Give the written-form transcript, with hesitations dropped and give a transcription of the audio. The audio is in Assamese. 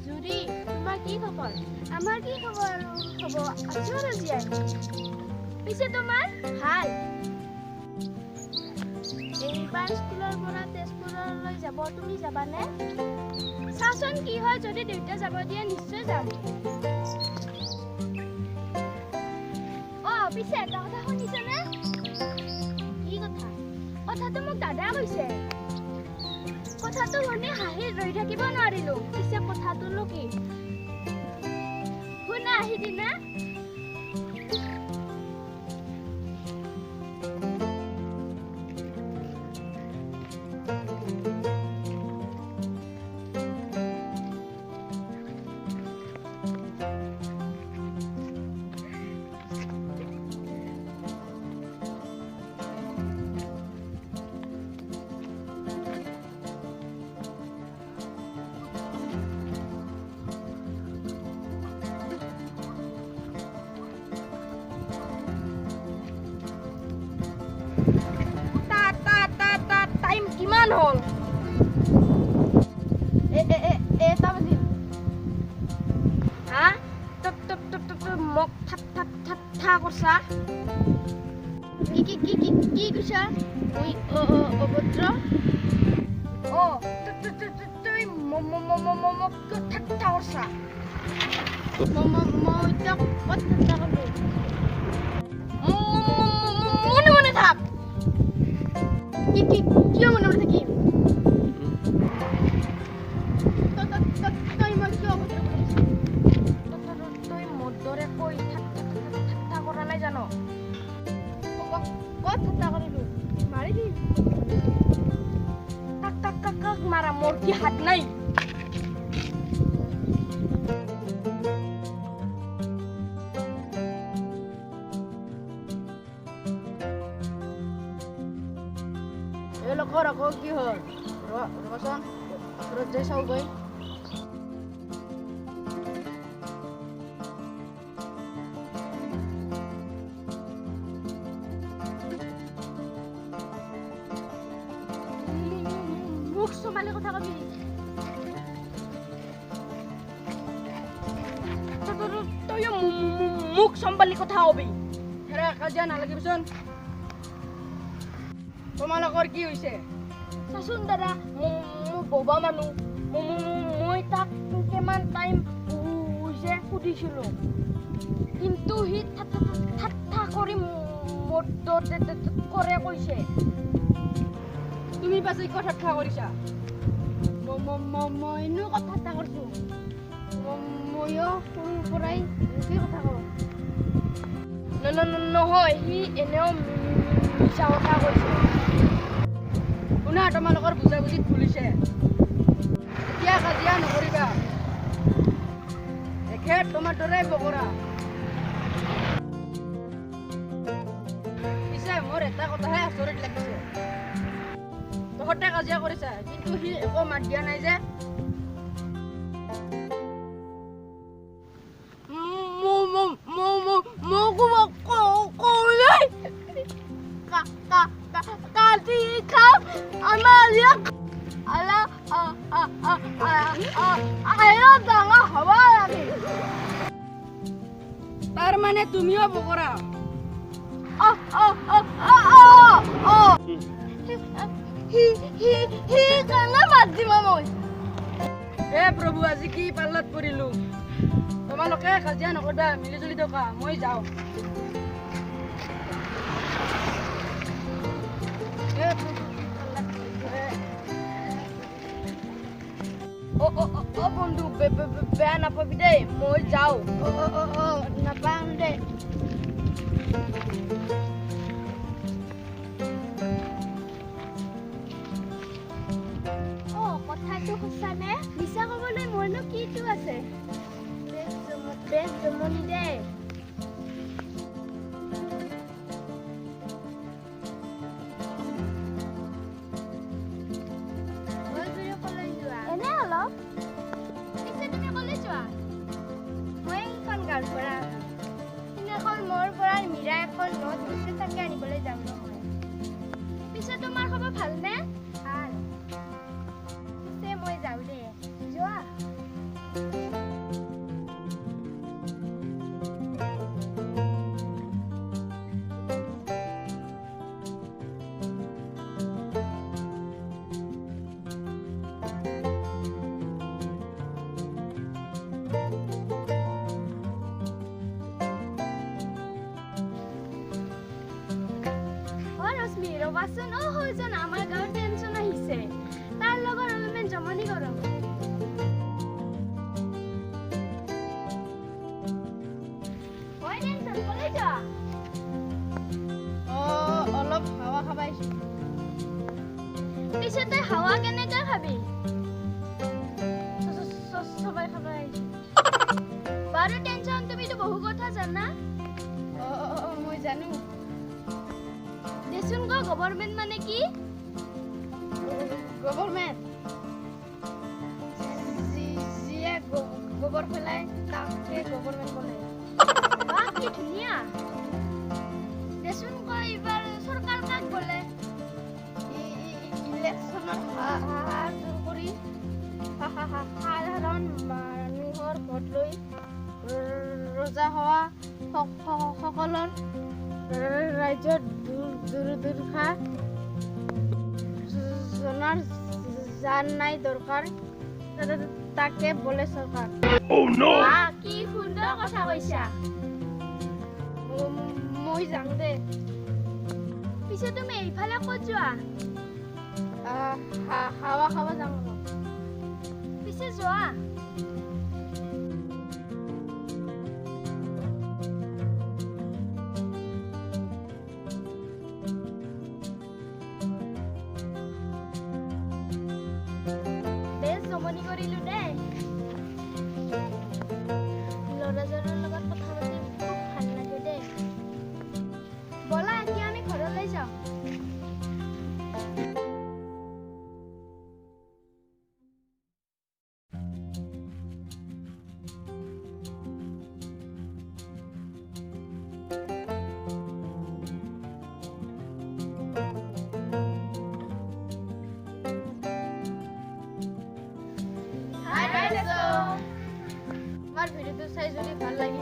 জুৰি তোমাৰ কি খবৰ আমাৰ কি খবৰ হ'ব আছো আৰু জীয়াই পিছে তোমাৰ ভাল এইবাৰ স্কুলৰ পৰা তেজপুৰলৈ যাব তুমি যাবানে চাচোন কি হয় যদি দেউতা যাব দিয়ে নিশ্চয় যাম পিছে এটা কথা শুনিছানে কি কথা কথাটো মোক দাদা কৈছে কথাটো শুনি হাঁহি ৰৈ থাকিব নোৱাৰিলো পিছে কথাটোনো কি শুনা আহিদিনা কিমান হল এটা বাজিল হা মোক ঠাট্টা কৰছা কি কৈছা মই অভদ্ৰ তই মোক ঠাট্টা কৰছা মই এতিয়া ক'ত ঠাট্টা কৰিলো মনে থাক কিয় মনে মনে থাকিম তই মোৰ দৰে কৈ ঠাট্টা কৰা নাই জানো ক'ত ঠাট্টা কৰিলো মাৰি দিম কাক মাৰা মোৰ কি হাত নাই লোকৰ আকৌ কি হ'ল ৰচোন ঘৰত যাই চাওঁ গৈ মুখ চম্ভালি কথা কবি তই মুখ চম্ভালি কথা কবি হেৰা কাজিয়া নালাগিবচোন তোমালোকৰ কি হৈছে চাচোন দাদা মোৰ ববা মানুহ মই তাক কিমান টাইম হৈছে সুধিছিলো কিন্তু সি ঠাট্টা কৰি মোৰ কৰে কৈছে তুমি পাছে কিয় ঠাট্টা কৰিছা মইনো ক'ত ঠাট্টা কৰিছো ময়ো সৰুৰ পৰাই কি কথা কওঁ নহয় সি এনেও মিছা কথা কৈছে শুনা তোমালোকৰ বুজাবুজিত ভুলিছে এতিয়া কাজিয়া নকৰিবা এখেত তোমাৰ দৰে বগৰা পিছে মোৰ এটা কথাহে আচৰিত লাগিছে তহঁতে কাজিয়া কৰিছা কিন্তু সি একো মাত দিয়া নাই যে তাৰ মানে তুমিও বগৰা প্ৰভু আজি কি পাল্লাত পৰিলো তোমালোকে কাজিয়া নকৰিবা মিলি জুলি থকা মই যাওঁ বন্ধু বেয়া নাপাবি দেই মই যাওঁ নাপাওঁ দেই কথাটো সঁচানে মিছা ক'বলৈ মোৰনো কিটো আছে বেছ জমনি দেই এনে অলপ পিছে তুমি ক'লৈ যোৱা মই এইখন গাঁৱৰ পৰা হীৰা এখন নত দিছে তাকে আনিবলৈ যাম নহয় পিছে তোমাৰ খবৰ ভালনে ভাল পিছে মই যাওঁ দে যোৱা ৰবাচোন হয়জন আমাৰ গাঁৱত টেনচন আহিছে তাৰ লগত অলপমান জমনি কৰোঁ হয় টেনচন কলৈ যোৱা অলপ হাৱা খাব আহিছোঁ পিছে তই হাৱা কেনেকৈ খাবি সবাই খাব আহিছোঁ বাৰু টেনচন তুমিতো বহু কথা জানা মই জানো দেচোন ক গভৰ্ণমেণ্ট মানে কি গভৰ্ণমেণ্ট যিয়ে গোবৰ পেলাই তাকে গভৰ্ণমেণ্ট বনায় বাহ কি ধুনীয়া দেচোন ক এইবাৰ চৰকাৰ কাক বোলে ইলেকশ্যনত হাৰ জোৰ কৰি সাধাৰণ মানুহৰ ভোট লৈ ৰজা হোৱা সকলৰ ৰাজ্যত দুৰ্দশা জনাৰ যাৰ নাই দৰকাৰ তাকে বোলে চৰকাৰ বাহ কি সুন্দৰ কথা কৈছা মই যাম দে পিছে তুমি এইফালে ক'ত যোৱা হাৱা খাব যাম পিছে যোৱা জমনি কৰিলো দেই ল'ৰাজনৰ লগত কথা পাতি খুব ভাল লাগে দেই ব'লা এতিয়া আমি ঘৰলৈ যাওঁ আমাৰ ভিডিঅ'টো চাই যদি ভাল লাগে